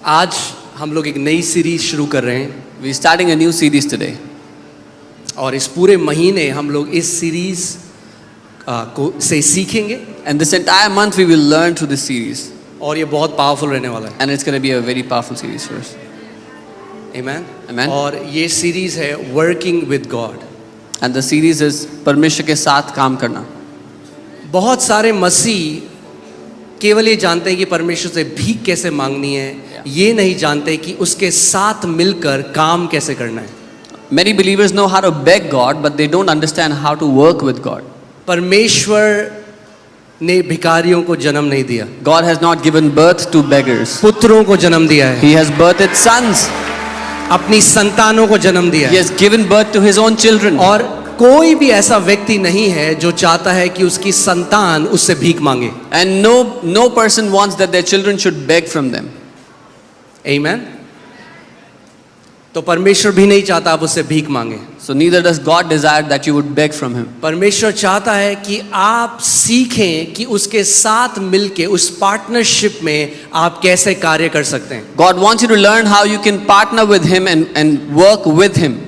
आज हम लोग एक नई सीरीज शुरू कर रहे हैं We're starting a new series today. और इस पूरे महीने हम लोग इस सीरीज को से सीखेंगे And this entire month we will learn through this series. और ये बहुत पावरफुल रहने वाला है. And it's going to be a very powerful series for us. Amen. Amen. और ये सीरीज है working with God. And the series is परमेश्वर के साथ काम करना. बहुत सारे मसीह केवल ये जानते हैं कि परमेश्वर से भीख कैसे मांगनी है, ये नहीं जानते कि उसके साथ मिलकर काम कैसे करना है. Many believers know how to beg God, but they don't understand how to work with God. परमेश्वर ने भिखारियों को जन्म नहीं दिया. God has not given birth to beggars. पुत्रों को जन्म दिया है. He has birthed sons. अपनी संतानों को जन्म दिया He है. has given birth to his own children. और कोई भी ऐसा व्यक्ति नहीं है जो चाहता है कि उसकी संतान उससे भीख मांगे. And no person wants that their children should beg from them. Amen. तो परमेश्वर भी नहीं चाहता आप उससे भीख मांगे. So neither does God desire that you would beg from him. परमेश्वर चाहता है कि आप सीखें कि उसके साथ मिलके उस पार्टनरशिप में आप कैसे कार्य कर सकते हैं. God wants you to learn how you can partner with him and work with him.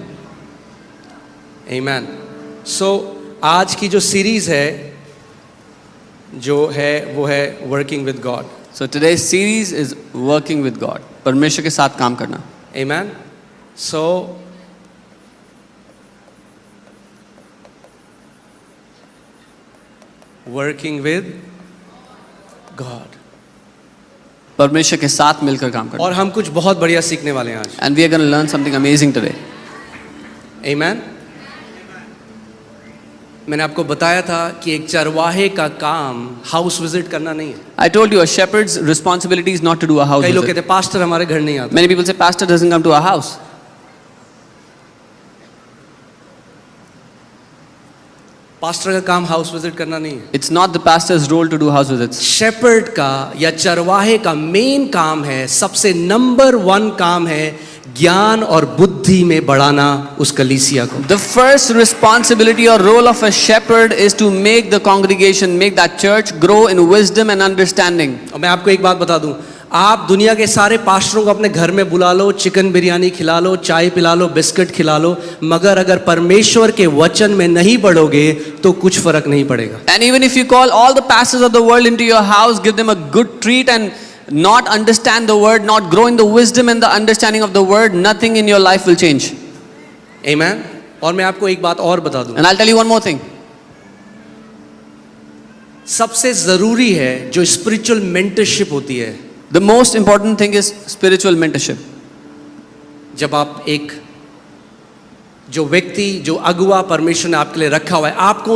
Amen. So आज की जो सीरीज है जो है वो है working with God. So today's series is working with God. परमेश्वर के साथ काम करना. Amen. So working with God. परमेश्वर के साथ मिलकर काम करना. और हम कुछ बहुत बढ़िया सीखने वाले हैं आज. And we are going to learn something amazing today. Amen. मैंने आपको बताया था कि एक चरवाहे का काम हाउस विजिट करना नहीं है. I told you a shepherd's responsibility is not to do a house कई लोग visit. कहते हैं पास्टर हमारे घर नहीं आता. Many people say pastor doesn't come to our house. Pastor का काम हाउस विजिट करना नहीं है. It's not the pastor's role to do house visits. Shepherd का या चरवाहे का मेन काम है, सबसे नंबर 1 काम है ज्ञान और बुद्धि में बढ़ाना उस कलीसिया को. The first responsibility or role of a shepherd is to make the congregation, make that church grow in wisdom and understanding. और मैं आपको एक बात बता दूं, आप दुनिया के सारे पास्टरों को अपने घर में बुला लो, चिकन बिरयानी खिला लो, चाय पिला लो, बिस्किट खिला लो, मगर अगर परमेश्वर के वचन में नहीं बढ़ोगे तो कुछ फर्क नहीं पड़ेगा. And even if you call all the pastors of the world into your house, give them a good treat and not understand the word, not grow in the wisdom and the understanding of the word, nothing in your life will change. Amen. और मैं आपको एक बात और बता दूं, And I'll tell you one more thing. सबसे जरूरी है जो स्पिरिचुअल मेंटरशिप होती है. The most important thing is spiritual mentorship. जब आप एक जो व्यक्ति जो अगुआ परमेश्वर ने आपके लिए रखा हुआ है, आपको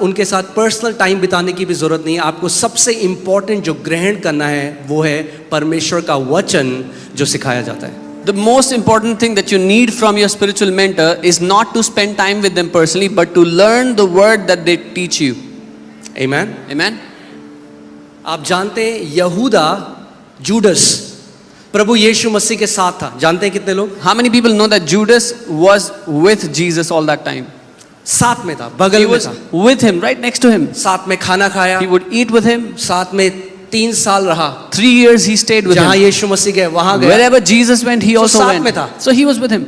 उनके साथ पर्सनल टाइम बिताने की भी जरूरत नहीं है. आपको सबसे इंपॉर्टेंट जो ग्रहण करना है वो है परमेश्वर का वचन जो सिखाया जाता है. The most important thing that you need from your spiritual mentor is not to spend time with them personally, but to learn the word that they teach you. Amen. Amen. आप जानते हैं यहूदा जूडस प्रभु यीशु मसीह के साथ था. जानते हैं कितने लोग? How many people know that Judas was with Jesus all that time? साथ में था, बगल He में was था, with him, right next to him. साथ में खाना खाया, He would eat with him. साथ में 3 साल रहा. 3 years he stayed with जहाँ him. यीशु मसीह गए वहां गया. Wherever Jesus went, he So also साथ में went. था. So he was with him.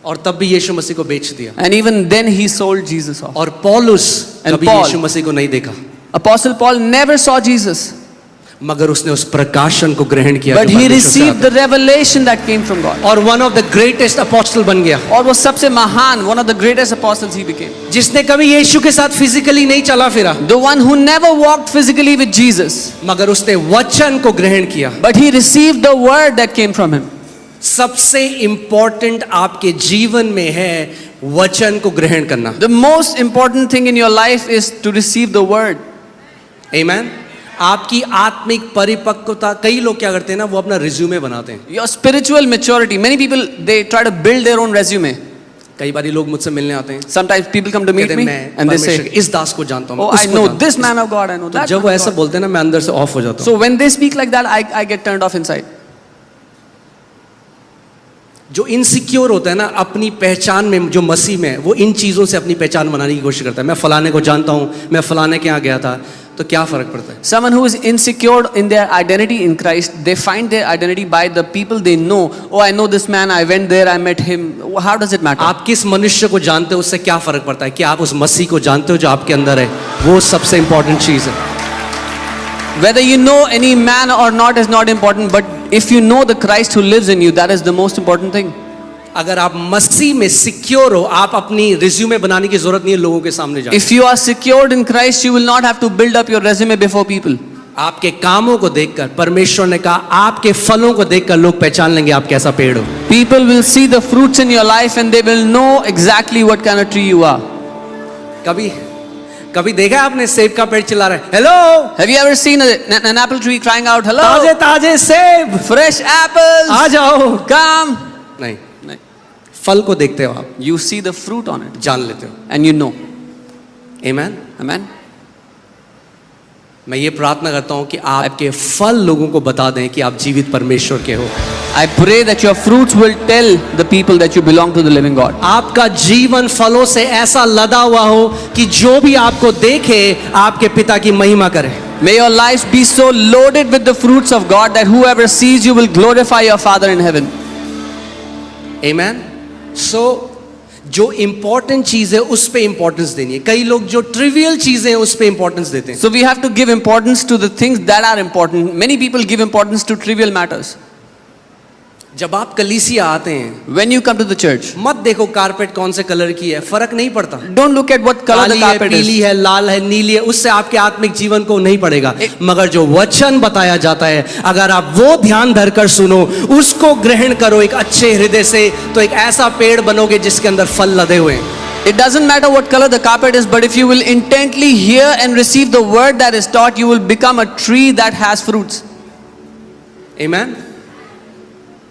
और तब भी यीशु मसीह को बेच दिया. And even then he sold Jesus off. और पौलुस And कभी Paul. यीशु मसीह को नहीं देखा, Apostle Paul never saw Jesus, मगर उसने उस प्रकाशन को ग्रहण किया but जो he परमेश्वर से received आता the revelation that came from God. है. और one of the greatest apostle बन गया, और वो सबसे महान, one of the greatest apostles he became. जिसने कभी यीशु के साथ फिजिकली नहीं चला फिरा, The one who never walked physically with Jesus, मगर उसने वचन को ग्रहण किया. but he received the word that came from him. सबसे इंपॉर्टेंट आपके जीवन में है वचन को ग्रहण करना. The most important thing in your life is to receive the word. आमेन. आपकी आत्मिक परिपक्वता, कई लोग क्या करते हैं ना, वो अपना रिज्यूमे बनाते हैं. Your spiritual maturity, many people they try to build their own resume. कई बार लोग मुझसे मिलने आते हैं, Sometimes people come to meet कहते me हैं, मैं and they परमेश्वर say, के इस दास को जानता हूँ, oh, I know this man of God, I know that. जब man वो of ऐसा God. बोलते हैं ना, मैं अंदर से ऑफ हो जाता हूँ. So when they speak like that, I get turned off inside. जो इनसिक्योर होता है ना अपनी पहचान में, जो मसीह में, वो इन चीज़ों से अपनी पहचान बनाने की कोशिश करता है. मैं फलाने को जानता हूँ, मैं फलाने के यहाँ गया था. तो क्या फर्क पड़ता है? Someone who is insecure in their identity in Christ, they find their identity by the people they know. Oh, I know this man, I went there, I met him. How does it matter? आप किस मनुष्य को जानते हो उससे क्या फर्क पड़ता है? कि आप उस मसीह को जानते हो जो आपके अंदर है, वो सबसे इंपॉर्टेंट चीज है। Whether you know any man or not is not important, but if you know the Christ who lives in you, that is the most important thing. अगर आप मसीह में सिक्योर हो, आप अपनी रिज्यूमे बनाने की जरूरत नहीं है लोगों के सामने जाने। If you are secured in Christ, you will not have to build up your resume before people. आपके कामों को देखकर, परमेश्वर ने कहा आपके फलों को देखकर लोग पहचान लेंगे आप कैसा पेड़ हो। People will see the fruits in your life and they will know exactly what kind of tree you are. कभी देखा है आपने सेब का पेड़ चिल्ला रहा है, hello? Have you ever seen an apple tree crying out, hello? ताजे ताजे सेब, Fresh apples! आ जाओ। Come! नहीं, No. फल को देखते हो आप, You see the fruit on it जान लेते हो। and you know. आमीन। Amen? मैं ये प्रार्थना करता हूं कि आपके फल लोगों को बता दें कि आप जीवित परमेश्वर के हो। I pray that your fruits will tell the people that you belong to the living God. आपका जीवन फलों से ऐसा लदा हुआ हो कि जो भी आपको देखे आपके पिता की महिमा करे। May your lives be so loaded with the fruits of God that whoever sees you will glorify your Father in heaven. आमीन। सो जो इंपॉर्टेंट चीज है उस पे इंपॉर्टेंस देनी है। कई लोग जो ट्रिवियल चीजें हैं उस पे इंपॉर्टेंस देते हैं। So we have to give importance to the things that are important. Many people give importance to trivial matters. जब आप कलीसिया आते हैं, When you come to the church, मत देखो कारपेट कौन से कलर की है, फर्क नहीं पड़ता। don't look at what color the काली है, carpet पीली is. है, लाल है, नीली है, उससे आपके आत्मिक जीवन को नहीं पड़ेगा। मगर जो वचन बताया जाता है, अगर आप वो ध्यान धरकर सुनो, उसको ग्रहण करो एक अच्छे हृदय से, तो एक ऐसा पेड़ बनोगे जिसके अंदर फल लदे हुए हैं। It doesn't matter what color the carpet is, but if you will intently hear and receive the word that is taught, you will become a tree that has fruits. आमीन।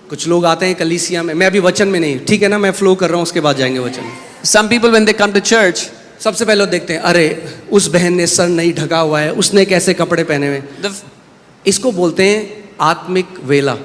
कुछ लोग आते हैं कलीसिया में, मैं अभी वचन में नहीं, ठीक है ना, मैं फ्लो कर रहा हूं, उसके बाद जाएंगे वचन में। Some people when they come to church, सबसे पहले देखते हैं, अरे उस बहन ने सर नहीं ढका हुआ है, उसने कैसे कपड़े पहने हुए। the इसको बोलते हैं आत्मिक वेला।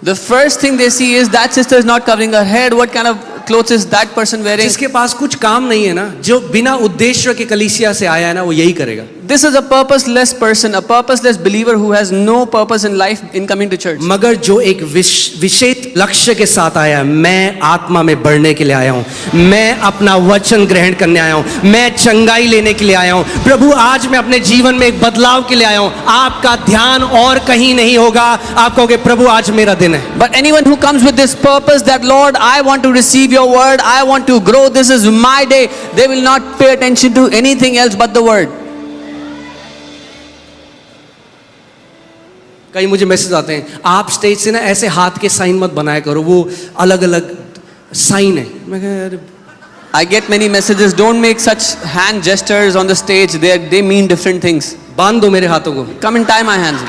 the first thing they see is that sister is not covering her head. What kind of clothes is that person wearing? जिसके पास कुछ काम नहीं है ना, जो बिना उद्देश्य के कलीसिया से आया है ना, वो यही करेगा। This is a purposeless person, a purposeless believer who has no purpose in life in coming to church. मगर जो एक विशेष लक्ष्य के साथ आया है, मैं आत्मा में बढ़ने के लिए आया हूँ, मैं अपना वचन ग्रहण करने आया हूँ, मैं चंगाई लेने के लिए आया हूँ, प्रभु आज मैं अपने जीवन में एक बदलाव के लिए आया हूँ। आपका ध्यान और कहीं नहीं होगा, आप कहोगे प्रभु आज मेरा दिन है। But anyone who comes with this purpose that Lord, I want to receive your word, I want to grow, this is my day, they will not pay attention to anything else but the word. कई मुझे message आते हैं, आप stage से ना ऐसे हाथ के साइन मत बनाया करो, वो अलग अलग साइन है। मैं कह अरे I get many messages, don't make such hand gestures on the stage, they mean different things. बांध दो मेरे हाथों को। Come and tie my hands.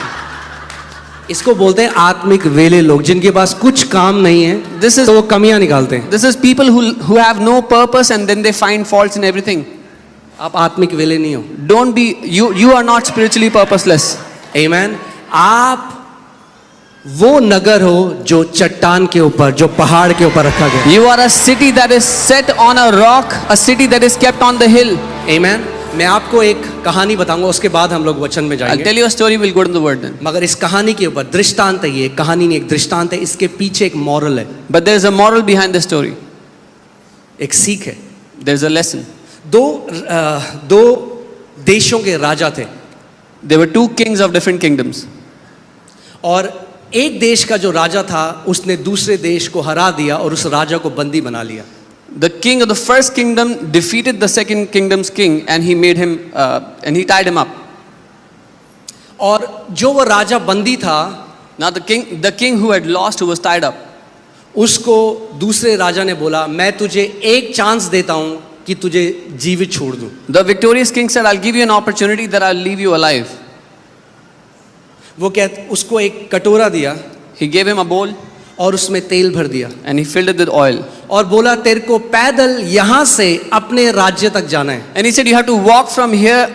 इसको बोलते हैं आत्मिक वेले लोग, जिनके पास कुछ काम नहीं है, This is- तो वो कमियां निकालते हैं। This is people who have no purpose and then they find faults in everything. आप आत्मिक वेले नहीं हो। Don't be, you are not spiritually purposeless. आमीन। आप वो नगर हो जो चट्टान के ऊपर, जो पहाड़ के ऊपर रखा गया। You are a city that is set on a rock, a city that is kept on the hill. आमीन। मैं आपको एक कहानी बताऊंगा, उसके बाद हम लोग वचन में I'll जाएंगे। tell you a story, we'll go to the word then. मगर इस कहानी के ऊपर दृष्टांत है, ये कहानी नहीं, एक दृष्टांत है, इसके पीछे एक मॉरल है, But there is a moral behind the story. एक सीख है। There's a lesson. दो देशों के राजा थे, There were two kings of different kingdoms. और एक देश का जो राजा था उसने दूसरे देश को हरा दिया और उस राजा को बंदी बना लिया। The king of the first kingdom defeated the second kingdom's king and he made him, and he tied him up. और जो वो राजा बंदी था, Now the king who had lost, who was tied up, उसको दूसरे राजा ने बोला, मैं तुझे एक चांस देता हूं कि तुझे जीवित छोड़ दूं। the victorious king said, I'll give you an opportunity that I'll leave you alive. वो उसको एक कटोरा दिया He gave him a bowl और उसमें तेल भर दिया and he filled it with oil. और बोला तेरे को पैदल यहां से अपने राज्य तक जाना है। And he said, you have to walk from here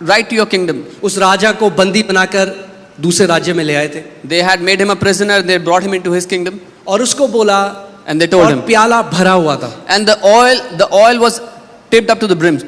right to your kingdom. उस राजा को बंदी बनाकर दूसरे राज्य में ले आए थे They had made him a prisoner, they brought him into his kingdom और उसको बोला, and they told और him. प्याला भरा हुआ था And the oil was tipped up to the brim.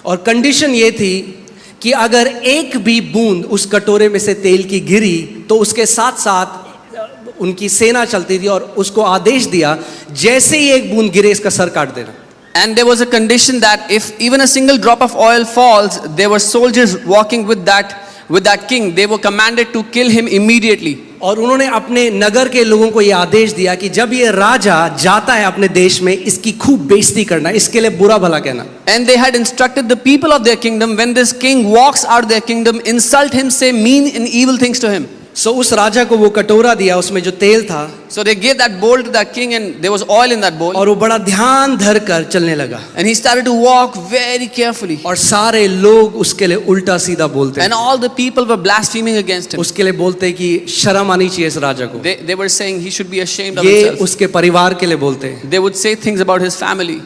और कंडीशन ये थी कि अगर एक भी बूंद उस कटोरे में से तेल की गिरी तो उसके साथ साथ उनकी सेना चलती थी और उसको आदेश दिया जैसे ही एक बूंद गिरे इसका सर काट देना. And there was a condition that if even a single drop of oil falls, there were soldiers walking with that king. They were commanded to kill him immediately. और उन्होंने अपने नगर के लोगों को ये आदेश दिया कि जब ये राजा जाता है अपने देश में इसकी खूब बेइज्जती करना, इसके लिए बुरा भला कहना. And they had instructed the people of their kingdom, when this king walks out of their kingdom, insult him, say mean and evil things to him. सो उस राजा को वो कटोरा दिया, उसमें जो तेल था, So they gave that bowl to that king, and there was oil in that bowl. और वो बड़ा ध्यान धर कर चलने लगा. And he started to walk very carefully. और सारे लोग उसके लिए उल्टा सीधा बोलते हैं. And all the people were blaspheming against him. उसके लिए बोलते हैं कि शर्म आनी चाहिए इस राजा को. They were saying he should be ashamed of ये himself. उसके परिवार के लिए बोलते हैं. They would say things about his family.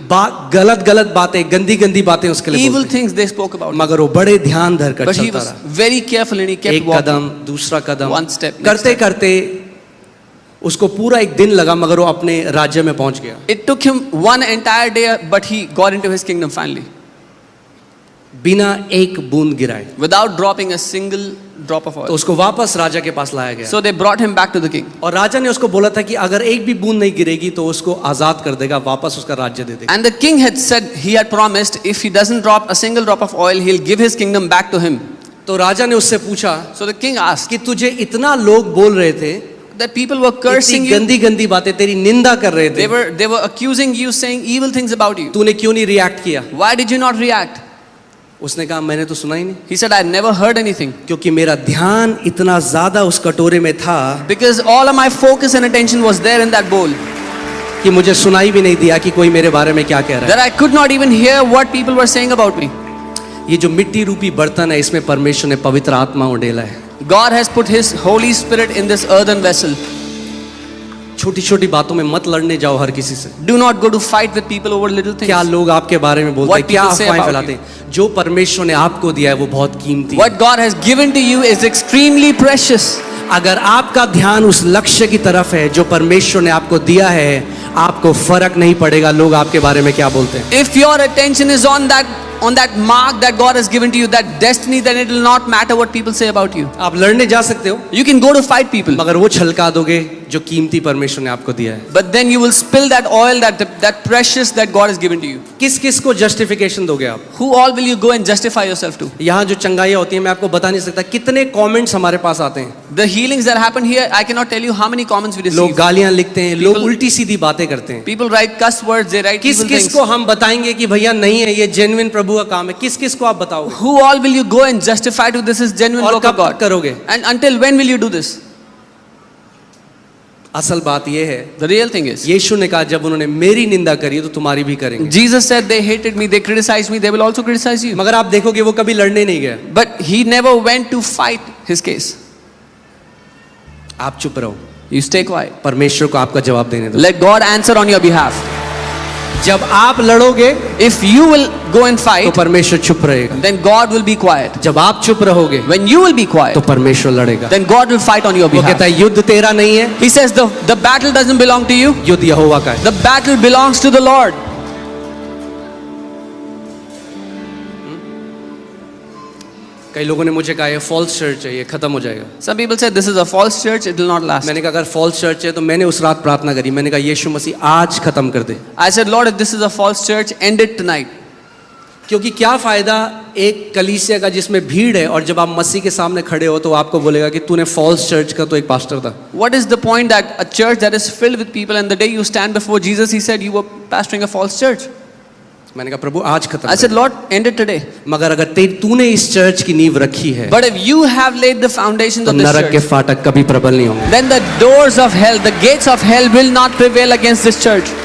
गलत गलत बातें, गंदी गंदी बातें उसके लिए Evil बोलते हैं. things they spoke about him. मगर वो बड़े ध्यान धर कर But he चलता was रहा. very careful and he kept एक walking. कदम, दूसरा कदम, One step, next करते करते उसको पूरा एक दिन लगा, मगर वो अपने राज्य में पहुंच गया. It took him one entire day, but he got into his kingdom finally, बिना एक बूंद गिराए. without dropping a single drop of तो oil. उसको वापस राजा के पास लाया गया. So they brought him back to the king. और राजा ने उसको बोला था कि अगर एक भी बूंद नहीं गिरेगी तो उसको आजाद कर देगा, वापस उसका राज्य दे देगा. And the king had said, he had promised, if he doesn't drop a single drop of oil, he'll give his kingdom back to him. तो राजा ने उससे पूछा So the king asked, कि तुझे इतना लोग बोल रहे थे, that people were cursing इतनी you, गंदी गंदी बातें, तेरी निंदा कर रहे थे, they were accusing you, saying evil things about you. तूने क्यों नहीं रिएक्ट किया? Why did you not react? उसने कहा मैंने तो सुना ही नहीं, He said, I never heard anything, क्योंकि मेरा ध्यान इतना ज्यादा उस कटोरे में था because all of my focus and attention was there in that bowl, कि मुझे सुनाई भी नहीं दिया कि कोई मेरे बारे में क्या कह रहा that I could not even hear what people were saying about me. है. ये जो मिट्टी रूपी बर्तन है, इसमें परमेश्वर ने पवित्र आत्मा उड़ेला है. God has put his Holy Spirit in this earthen vessel. छोटी छोटी बातों में मत लड़ने जाओ हर किसी से. Do not go to fight with people over little things. क्या लोग आपके बारे में बोलते हैं, What क्या people say अफवाहें about फैलाते हैं. जो परमेश्वर ने आपको दिया है वो बहुत कीमती है. What God has given to you is extremely precious. अगर आपका ध्यान उस लक्ष्य की तरफ है जो परमेश्वर ने आपको दिया है, आपको फर्क नहीं पड़ेगा लोग आपके बारे में क्या बोलते हैं. If your attention is on that mark that God has given to you, that destiny, then it will not matter what people say about you. आप लड़ने जा सकते हो, You can go to fight people, मगर वो छलका दोगे जो कीमती परमेश्वर ने आपको दिया है. but then you will spill that oil, that precious that God has given to you. किस किस को जस्टिफिकेशन दोगे आप? Who all will you go and justify yourself to? यहाँ जो चंगाइयाँ होती हैं मैं आपको बता नहीं सकता कितने कमेंट्स हमारे पास आते हैं. The healings that happen here, I cannot tell you how many comments we लोग receive. गालियाँ लिखते हैं, लोग People- उल्टी सीधी बातें करते हैं. People write cuss words, they write किस evil किस things. को हम बताएंगे कि भैया नहीं है, ये जेन्युइन प्रभु का काम है? किस किस को आप बताओगे? Who all will you go and justify to this is genuine और work of कब God? करोगे? And until when will you do this? असल बात ये है, The real thing is, यीशु ने कहा जब उन्होंने मेरी निंदा करी तो तुम्हारी भी करेंगे. Jesus said they hated me, they criticized me, they will also criticize you. मगर आप देखोगे वो कभी लड़ने नहीं गया. But he never went to fight his case. आप चुप रहो, You stay quiet. परमेश्वर को आपका जवाब देने दो. Let God answer on your behalf. जब आप लड़ोगे If you will go and तो fight, परमेश्वर चुप रहेगा. then God will be quiet. जब आप चुप रहोगे When you will be quiet, तो परमेश्वर लड़ेगा. then God will fight on your वो कहता behalf. है युद्ध तेरा नहीं है, He says the battle doesn't belong to you. युद्ध यहोवा का है. The battle belongs to the Lord. कई लोगों ने मुझे कहा ये फॉल्स चर्च है, ये खत्म हो जाएगा. Some people say this is a false church, it will not last. मैंने कहा अगर फॉल्स चर्च है तो मैंने उस रात प्रार्थना करी. मैंने कहा यीशु मसीह आज खत्म कर दे. I said, Lord, if this is a false church, end it tonight. क्योंकि क्या फायदा एक कलीसिया का जिसमें भीड़ है और जब आप मसीह के सामने खड़े हो तो वो आपको बोलेगा कि तूने फॉल्स चर्च का तो एक पास्टर था. What is the point that a church that is filled with people, and the day you stand before Jesus, he said you were pastoring a false church? मैंने कहा प्रभु आज खत्म I कर said, they. Lord, end it today. मगर अगर तूने इस church की नींव रखी है But if you have laid the foundations तो of this नरक के church, फाटक कभी प्रबल नहीं होंगे. then the doors of hell, the gates of hell will not prevail against this church.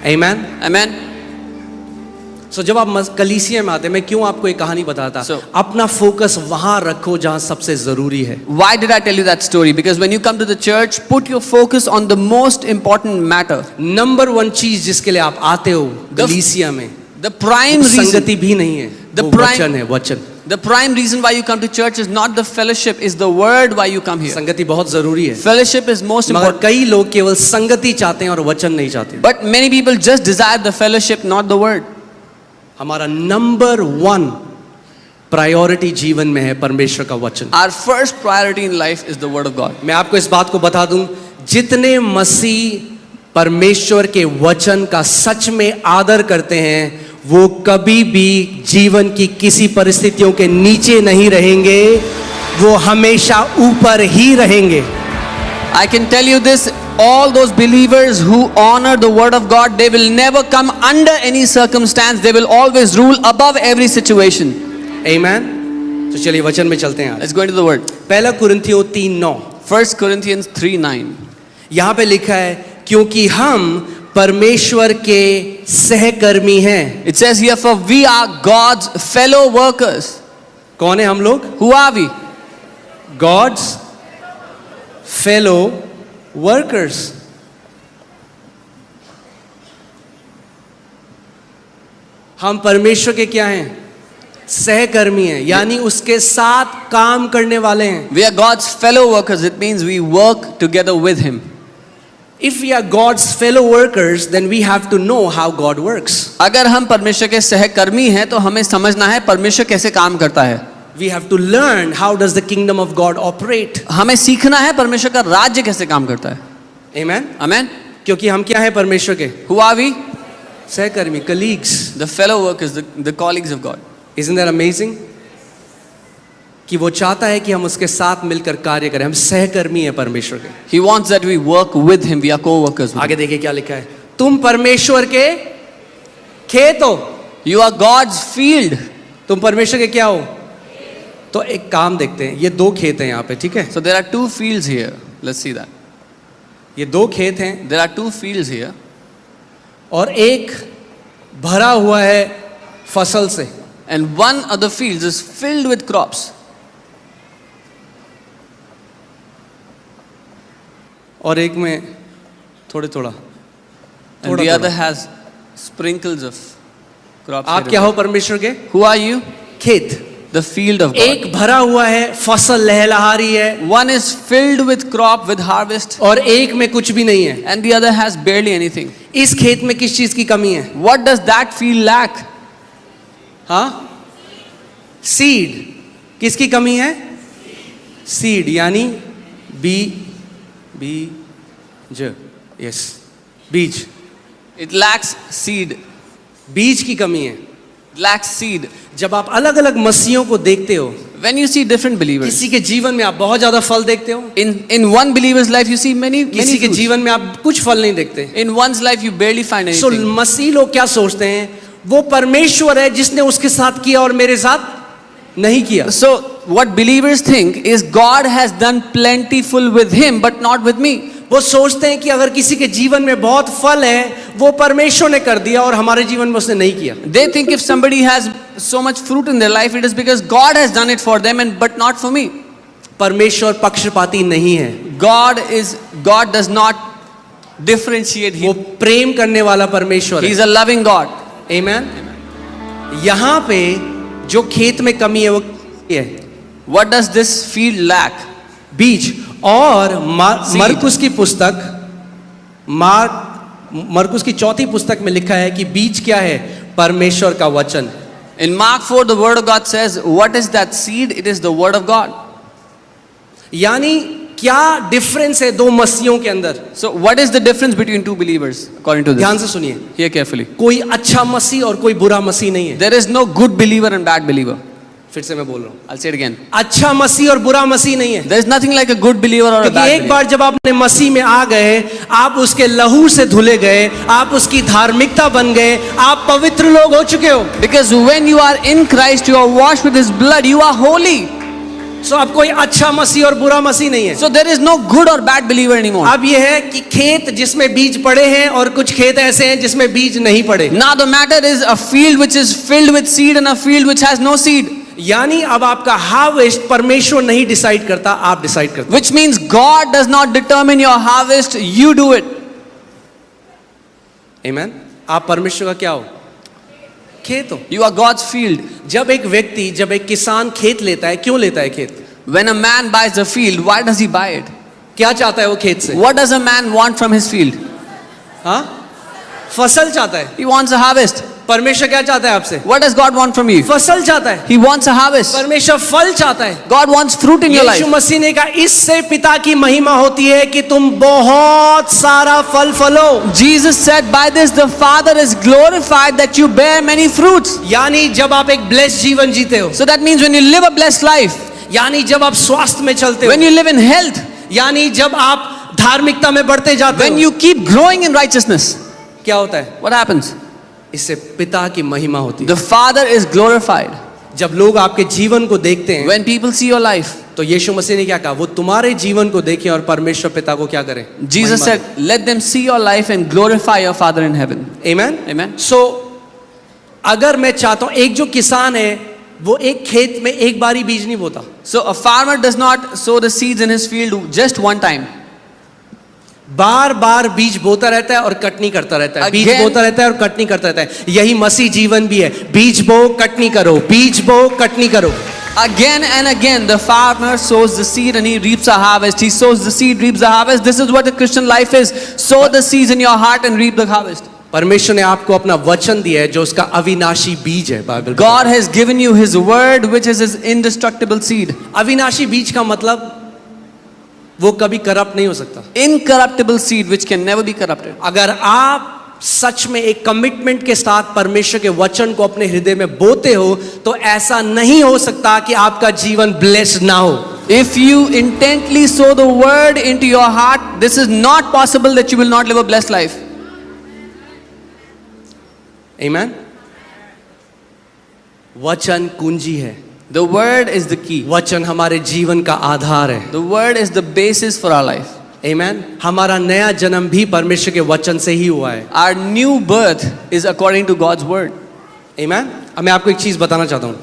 Amen. Amen. सो जब आप कलीसिया में आते हैं, मैं क्यों आपको एक कहानी बताता, So- अपना फोकस वहां रखो जहां सबसे जरूरी है. Why did I tell you that story? Because when you come to the church, put your focus on the most important matter. Number one चीज जिसके लिए आप आते हो कलीसिया में, The prime reason, संगति भी नहीं है, The वो prime- वचन है. वचन the prime reason why you come to church is not the fellowship, is the word why you come here. संगति बहुत जरूरी है, Fellowship is most मगर important. कई लोग केवल संगति चाहते हैं और वचन नहीं चाहते. But many people just desire the fellowship, not the word. हमारा नंबर 1 प्रायोरिटी जीवन में है परमेश्वर का वचन। Our first priority in life is the word of God. मैं आपको इस बात को बता दूं, जितने मसीह परमेश्वर के वचन का सच में आदर करते हैं, वो कभी भी जीवन की किसी परिस्थितियों के नीचे नहीं रहेंगे, वो हमेशा ऊपर ही रहेंगे। I can tell you this, all those believers who honor the word of God, they will never come under any circumstance, they will always rule above every situation. आमेन। तो चलिए वचन में चलते हैं आज। Let's go into the word. पहला कुरिन्थियों 3:9, 1 Corinthians 3:9. यहां पे लिखा है, क्योंकि हम परमेश्वर के सहकर्मी हैं। It says here, for we are God's fellow workers. कौन है हम लोग? Who are we? God's fellow workers. हम परमेश्वर के क्या हैं? सहकर्मी हैं, यानी उसके साथ काम करने वाले हैं। We are God's fellow workers. It means we work together with Him. If we are God's fellow workers, then we have to know how God works. अगर हम परमेश्वर के सहकर्मी हैं तो हमें समझना है परमेश्वर कैसे काम करता है। We have to learn how does the kingdom of God operate. हमें सीखना है परमेश्वर का राज्य कैसे काम करता है। Amen. Amen. क्योंकि हम क्या हैं परमेश्वर के? Who are we? सहकर्मी, colleagues. The fellow workers, the colleagues of God. Isn't that amazing? कि वो चाहता है कि हम उसके साथ मिलकर कार्य करें। हम सहकर्मी हैं परमेश्वर के। He wants that we work with Him. We are co-workers with Him. आगे देखिए क्या लिखा है, तुम परमेश्वर के खेत हो। You are God's field. तुम परमेश्वर के क्या हो? तो एक काम देखते हैं, ये 2 खेत हैं यहाँ पे, ठीक है? So there are 2 fields here. Let's see that. ये 2 खेत हैं There are 2 fields here. और एक भरा हुआ है फसल से। And one of the fields is filled with crops. और एक में थोड़ा And the other has sprinkles of crops. आप क्या हो परमेश्वर के? Who are you? खेत। The field of God. एक भरा हुआ है, फसल लहलहा रही है, One is filled with crop, with harvest, और एक में कुछ भी नहीं है। and the other has barely anything. इस खेत में किस चीज की कमी है? What does that field lack? हाँ, सीड। किसकी कमी है? सीड, यानी यस, बीज। It lacks seed. बीज की कमी है। It lacks seed. जब आप अलग अलग मसीहों को देखते हो, When you see different believers, किसी के जीवन में आप बहुत ज्यादा फल देखते हो, in one believer's life you see many किसी के fruits. जीवन में आप कुछ फल नहीं देखते। In one's life you barely find so anything. मसीह लोग क्या सोचते हैं, वो परमेश्वर है जिसने उसके साथ किया और मेरे साथ नहीं किया। So what believers think is God has done plentiful with him but not with me. वो सोचते हैं कि अगर किसी के जीवन में बहुत फल है, वो परमेश्वर ने कर दिया और हमारे जीवन में उसने नहीं किया। They think if somebody has so much fruit in their life, it is because God has done it for them and but not for me. परमेश्वर पक्षपाती नहीं है, God does not differentiate. वो प्रेम करने वाला परमेश्वर He is है। a loving God. आमेन। यहाँ पे जो खेत में कमी है वो ये है, What does this field lack? बीज। और Seed. मरकुस की पुस्तक, मरकुस की 4th पुस्तक में लिखा है कि बीज क्या है? परमेश्वर का वचन। In Mark 4, the word of God says, what is that seed? It is the word of God. यानी क्या डिफरेंस है 2 मसीहों के अंदर? So what is the difference between 2 believers according to ध्यान this? से सुनिए, Hear carefully. कोई अच्छा मसीह और कोई बुरा मसीह नहीं है। There is no good believer and bad believer. फिर से मैं बोल रहा हूँ, I'll say it again. अच्छा मसीह और बुरा मसीह नहीं है। There is nothing like a good believer or a क्योंकि bad एक believer. बार जब आप अपने मसीह में आ गए, आप उसके लहू से धुले गए, आप उसकी धार्मिकता बन गए, आप पवित्र लोग हो चुके हो। Because when you are in Christ, you are washed with His blood, you are holy. सो अब कोई अच्छा मसीह और बुरा मसीह नहीं है। So there is no good or bad believer anymore. अब यह है कि खेत जिसमें बीज पड़े हैं और कुछ खेत ऐसे हैं जिसमें बीज नहीं पड़े। Now the matter is a field which is filled with seed and a field which has no seed. यानी अब आपका हार्वेस्ट परमेश्वर नहीं डिसाइड करता, आप डिसाइड करते। Which means God does not determine your harvest, you do it. आमेन। आप परमेश्वर का क्या हो? खेत हो। You are God's field. जब एक किसान खेत लेता है, क्यों लेता है खेत? When a man buys a field, why does he buy it? क्या चाहता है वो खेत से? What does a man want from his field? हाँ, फसल चाहता है। He wants a harvest. परमेश्वर क्या चाहता है आपसे? What does God want from you? फसल चाहता है, He wants a harvest. परमेश्वर फल चाहता है। God wants fruit in your Yeshu life. मसीह ने कहा इससे पिता की महिमा होती है कि तुम बहुत सारा फल फलो। Jesus said, by this the Father is glorified that you bear many fruits. यानी जब आप एक ब्लेस्ड जीवन जीते हो, So that means when you live a blessed life, यानी जब आप स्वास्थ्य में चलते when हो, you live in health, यानी जब आप धार्मिकता में बढ़ते जाते when हो, you keep growing in righteousness, क्या होता है? what happens? इससे पिता की महिमा होती है। The Father is glorified. जब लोग आपके जीवन को देखते हैं, When people see your life, तो यीशु मसीह ने क्या कहा? वो तुम्हारे जीवन को देखें और परमेश्वर पिता को क्या करें? Jesus said, let them see your life and glorify your Father in heaven. Amen? Amen. So अगर मैं चाहता हूं, एक जो किसान है वो एक खेत में एक बारी बीज नहीं बोता, So a farmer does not sow the seeds in his field just one time. बार बार बीज बोता रहता है और कटनी करता रहता है, बीज Again- बोता रहता है और कटनी करता रहता है। यही मसीह जीवन भी है, बीज बो कटनी करो, बीज बो कटनी करो। Again and again, the farmer sows the seed and he reaps a harvest. He sows the seed, reaps the harvest. This is what the Christian life is. Sow the seeds in your heart and reap the harvest. परमेश्वर ने आपको अपना वचन दिया है जो उसका अविनाशी बीज है। Bible God has given you His word, which is His indestructible seed. अविनाशी बीज का मतलब वो कभी करप्ट नहीं हो सकता। Incorruptible seed, which can never be corrupted. अगर आप सच में एक कमिटमेंट के साथ परमेश्वर के वचन को अपने हृदय में बोते हो तो ऐसा नहीं हो सकता कि आपका जीवन ब्लेस्ड ना हो। If you intently sow the word into your heart, this is not possible that you will not live a blessed life. Amen? वचन कुंजी है, The word is the key. वचन हमारे जीवन का आधार है। The word is the basis for our life. Amen? हमारा नया जन्म भी परमेश्वर के वचन से ही हुआ है। Our new birth is according to God's word. Amen? अब मैं आपको एक चीज बताना चाहता हूं।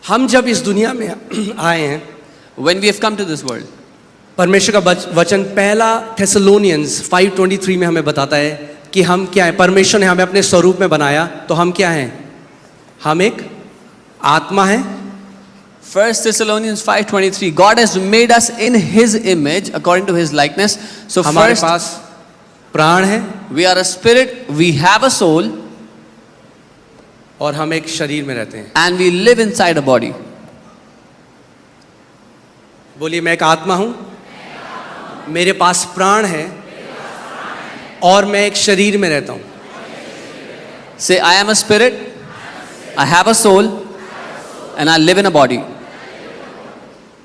हम जब इस दुनिया में आए हैं, When we have come to this world, परमेश्वर का वचन पहला थेसलोनियंस 5:23 में हमें बताता है कि हम क्या है। परमेश्वर ने हमें अपने स्वरूप में बनाया, तो हम क्या हैं? हम एक आत्मा है। 1 Thessalonians 5:23, God has made us in His image according to His likeness. So हमारे first, पास प्राण है we are a spirit, we have a soul, और हम एक शरीर में रहते हैं। and we live inside a body. बोलिए, मैं एक आत्मा हूं, मेरे पास प्राण है और मैं एक शरीर में रहता हूं। Say, I am a spirit, I have a soul, and I live in a body.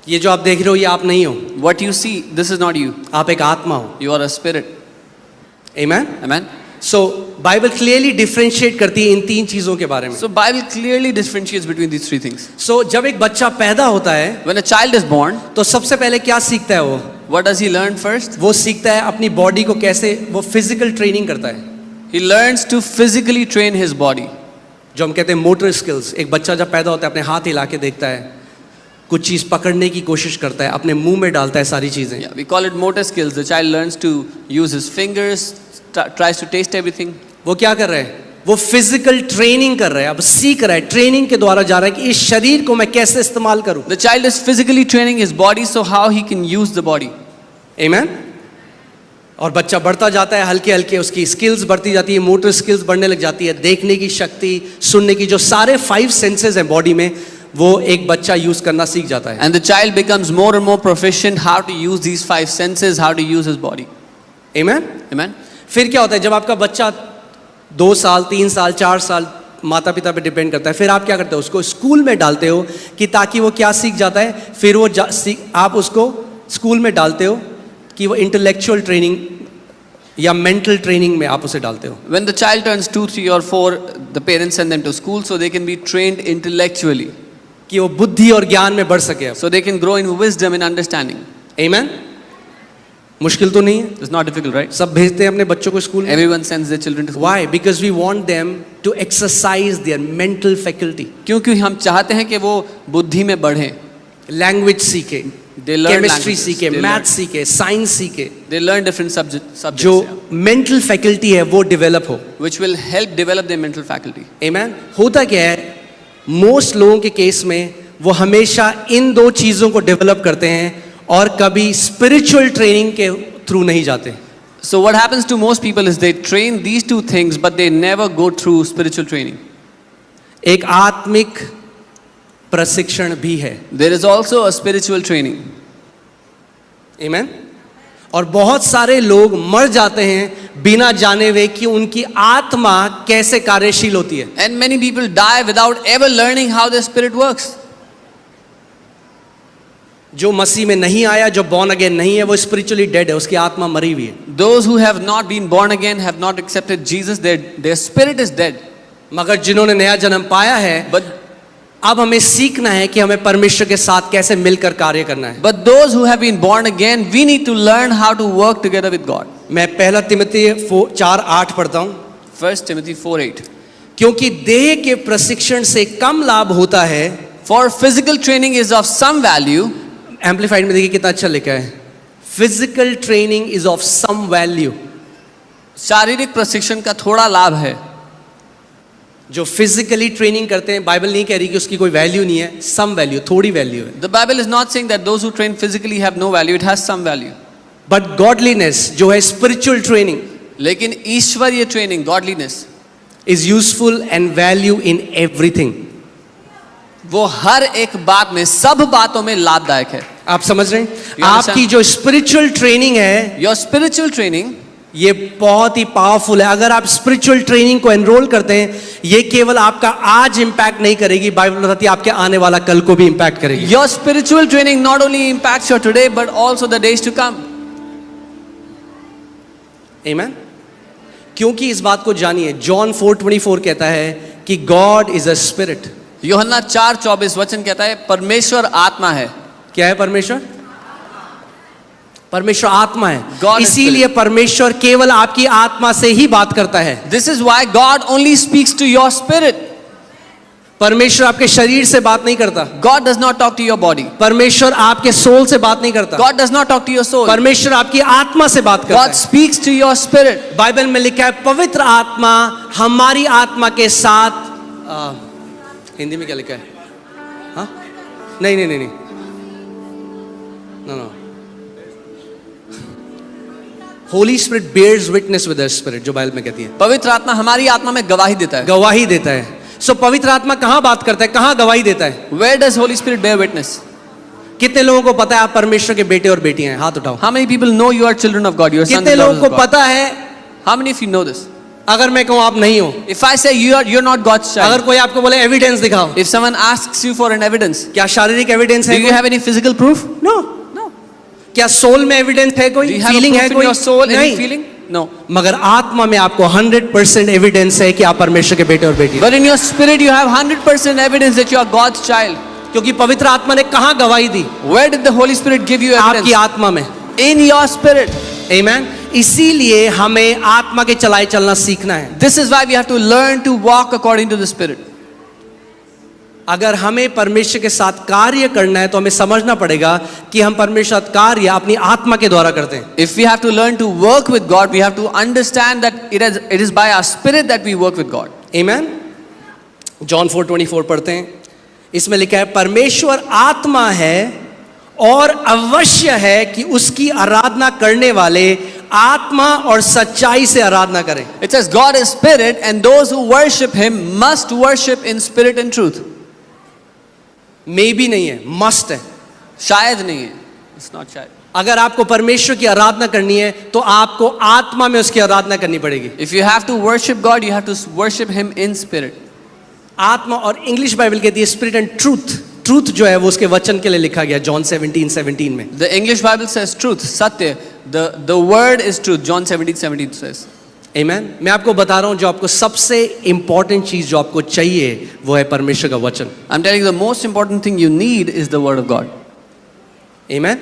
ये जो आप देख रहे हो ये आप नहीं हो, What you see, this is not you. आप एक आत्मा हो। You are a spirit. Amen? Amen. So Bible clearly differentiate करती है इन तीन चीजों के बारे में। So Bible clearly differentiates between these three things. सो जब एक बच्चा पैदा होता है When a child is born, तो सबसे पहले क्या सीखता है वो? what does he learn first? वो सीखता है अपनी बॉडी को कैसे, वो फिजिकल ट्रेनिंग करता है, He learns to physically train his body. जो हम कहते हैं मोटर स्किल्स। एक बच्चा जब पैदा होता है अपने हाथ हिला के देखता है, कुछ चीज पकड़ने की कोशिश करता है, अपने मुंह में डालता है सारी चीजें। Yeah, we call it motor skills. The child learns to use his fingers, tries to taste everything. वो क्या कर रहा है? वो फिजिकल ट्रेनिंग कर रहा है, अब सीख रहा है, ट्रेनिंग के द्वारा जा रहा है कि इस शरीर को मैं कैसे इस्तेमाल करूं। The child is physically training his body, so how he can use the body. Amen? और बच्चा बढ़ता जाता है, हल्के हल्के उसकी स्किल्स बढ़ती जाती है, मोटर स्किल्स बढ़ने लग जाती है, देखने की शक्ति, सुनने की, जो सारे 5 सेंसेस हैं बॉडी में, वो एक बच्चा यूज करना सीख जाता है। And the child becomes more and more proficient how to use these 5 senses, how to use his body. Amen? Amen. फिर क्या होता है जब आपका बच्चा 2 साल, 3 साल, 4 साल, माता पिता पे डिपेंड करता है, फिर आप क्या करते हो? उसको स्कूल में डालते हो कि ताकि वो क्या सीख जाता है, फिर वो आप उसको स्कूल में डालते हो कि वो इंटेलेक्चुअल ट्रेनिंग या मेंटल ट्रेनिंग में आप उसे डालते हो। When the child turns 2, 3 or 4, the parents send them to school so they can be trained intellectually. कि वो बुद्धि और ज्ञान में बढ़ सके। So they can grow in wisdom and understanding. Amen? मुश्किल तो नहीं है, It's not difficult, right? सब भेजते हैं अपने बच्चों को स्कूल में। Everyone sends their children to school. Why? Because we want them to exercise their mental faculty. क्योंकि हम चाहते हैं कि वो बुद्धि में बढ़ें. लैंग्वेज सीखे, They learn केमिस्ट्री languages. सीखे, They मैथ learn- सीखे, साइंस सीखे, They learn different subjects, जो मेंटल फैकल्टी है वो डेवलप हो। which will help develop their mental faculty. Amen? होता क्या है, मोस्ट लोगों के केस में वो हमेशा इन 2 चीजों को डेवलप करते हैं और कभी स्पिरिचुअल ट्रेनिंग के थ्रू नहीं जाते। So what happens to most people is they train these two things, but they never go through spiritual training. एक आत्मिक प्रशिक्षण भी है। There is also a spiritual training. आमेन। और बहुत सारे लोग मर जाते हैं बिना जाने हुए कि उनकी आत्मा कैसे कार्यशील होती है। And many people die without ever learning how their spirit works. जो मसीह में नहीं आया, जो born again नहीं है, वो spiritually dead है, उसकी आत्मा मरी हुई है। Those who have not been born again, have not accepted Jesus, their spirit is dead. मगर जिन्होंने नया जन्म पाया है, But अब हमें सीखना है कि हमें परमेश्वर के साथ कैसे मिलकर कार्य करना है। But those who have been born again, we need to learn how to work together with God. मैं पहला तिमोथी 4:8 पढ़ता हूँ। 1 Timothy 4:8. क्योंकि देह के प्रशिक्षण से कम लाभ होता है। For physical training is of some value. Amplified में देखिए कितना अच्छा लिखा है, physical training is of some value. शारीरिक प्रशिक्षण का थोड़ा लाभ है। जो फिजिकली ट्रेनिंग करते हैं, बाइबल नहीं कह रही कि उसकी कोई वैल्यू नहीं है, सम वैल्यू, थोड़ी वैल्यू है। The Bible is not saying that those who train physically have no value. It has some value. But godliness जो है स्पिरिचुअल ट्रेनिंग लेकिन ईश्वरीय training, godliness, is useful and value in everything. वो हर एक बात में, सब बातों में लाभदायक है। आप समझ रहे हैं? You understand? आपकी जो स्पिरिचुअल ट्रेनिंग है, Your spiritual training, ये बहुत ही पावरफुल है। अगर आप स्पिरिचुअल ट्रेनिंग को एनरोल करते हैं, ये केवल आपका आज इंपैक्ट नहीं करेगी, बाइबल बताती है आपके आने वाला कल को भी इंपैक्ट करेगी। your spiritual training not only impacts your today but also the days to come. आमेन। क्योंकि इस बात को जानिए, जॉन 4:24 कहता है कि गॉड इज अ स्पिरिट। यूहन्ना 4:24 वचन कहता है परमेश्वर आत्मा है। क्या है परमेश्वर? परमेश्वर आत्मा है। God is इसीलिए परमेश्वर केवल आपकी आत्मा से ही बात करता है। This is why God only speaks to your spirit. परमेश्वर आपके शरीर से बात नहीं करता। God does not talk to your body. परमेश्वर आपके सोल से बात नहीं करता। God does not talk to your soul. परमेश्वर आपकी आत्मा से बात करता God है। speaks to your spirit. Bible में लिखा है पवित्र आत्मा हमारी आत्मा के साथ हिंदी में क्या लिखा है? हाँ, नहीं नहीं नहीं नहीं, no. Holy spirit bears witness with the spirit, जो बाइबल में कहती है। पवित्र आत्मा हमारी आत्मा में गवाही देता है। गवाही देता है। सो पवित्र आत्मा कहाँ बात करता है, कहाँ गवाही देता है? Where does Holy Spirit bear witness? कितने लोगों को पता है आप परमेश्वर के बेटे और बेटियां हैं? हाथ उठाओ। How many people know you are children of God? You are sons कितने and लोगों daughters को of God? पता है? How many of you know this? अगर मैं कहूँ आप नहीं हो, If I say you're not God's अगर child, कोई आपको बोले एविडेंस दिखाओ, if someone asks you for an evidence, क्या शारीरिक एविडेंस do है? you have any physical proof? No. No. क्या सोल में एविडेंस है? Do कोई you have a फीलिंग है? proof in कोई your soul? Any नहीं। feeling? No. मगर आत्मा में आपको 100% एविडेंस है कि आप परमेश्वर के बेटे और बेटी हैं। But in your spirit you have 100% evidence that you are God's child. क्योंकि पवित्र आत्मा ने कहाँ गवाही दी? Where did the Holy Spirit give you आपकी evidence? आत्मा में। In your spirit. आमेन। इसीलिए हमें आत्मा के चलाए चलना सीखना है। This is why we have to learn to walk according to the Spirit. अगर हमें परमेश्वर के साथ कार्य करना है तो हमें समझना पड़ेगा कि हम परमेश्वर के साथ कार्य अपनी आत्मा के द्वारा करते हैं। If we have to learn to work with God, we have to understand that it is by our spirit that we work with God. Amen. John 4:24 पढ़ते हैं, इसमें लिखा है परमेश्वर आत्मा है और अवश्य है कि उसकी आराधना करने वाले आत्मा और सच्चाई से आराधना करें। It says God is spirit and those who worship him must worship in spirit and truth. मे भी नहीं है, मस्ट है। शायद नहीं है, it's not शायद. अगर आपको परमेश्वर की आराधना करनी है तो आपको आत्मा में उसकी आराधना करनी पड़ेगी। If you have to worship God, you have to worship him in spirit. आत्मा, और इंग्लिश बाइबल कहती है स्पिरिट एंड ट्रूथ। ट्रूथ जो है वो उसके वचन के लिए लिखा गया जॉन 17:17 में। The English Bible says truth, satya. The word is truth. John 17:17 says. आमेन। मैं आपको बता रहा हूं जो आपको सबसे इंपॉर्टेंट चीज जो आपको चाहिए वो है परमेश्वर का वचन। I'm telling you the most important thing you need is the word of God. आमेन।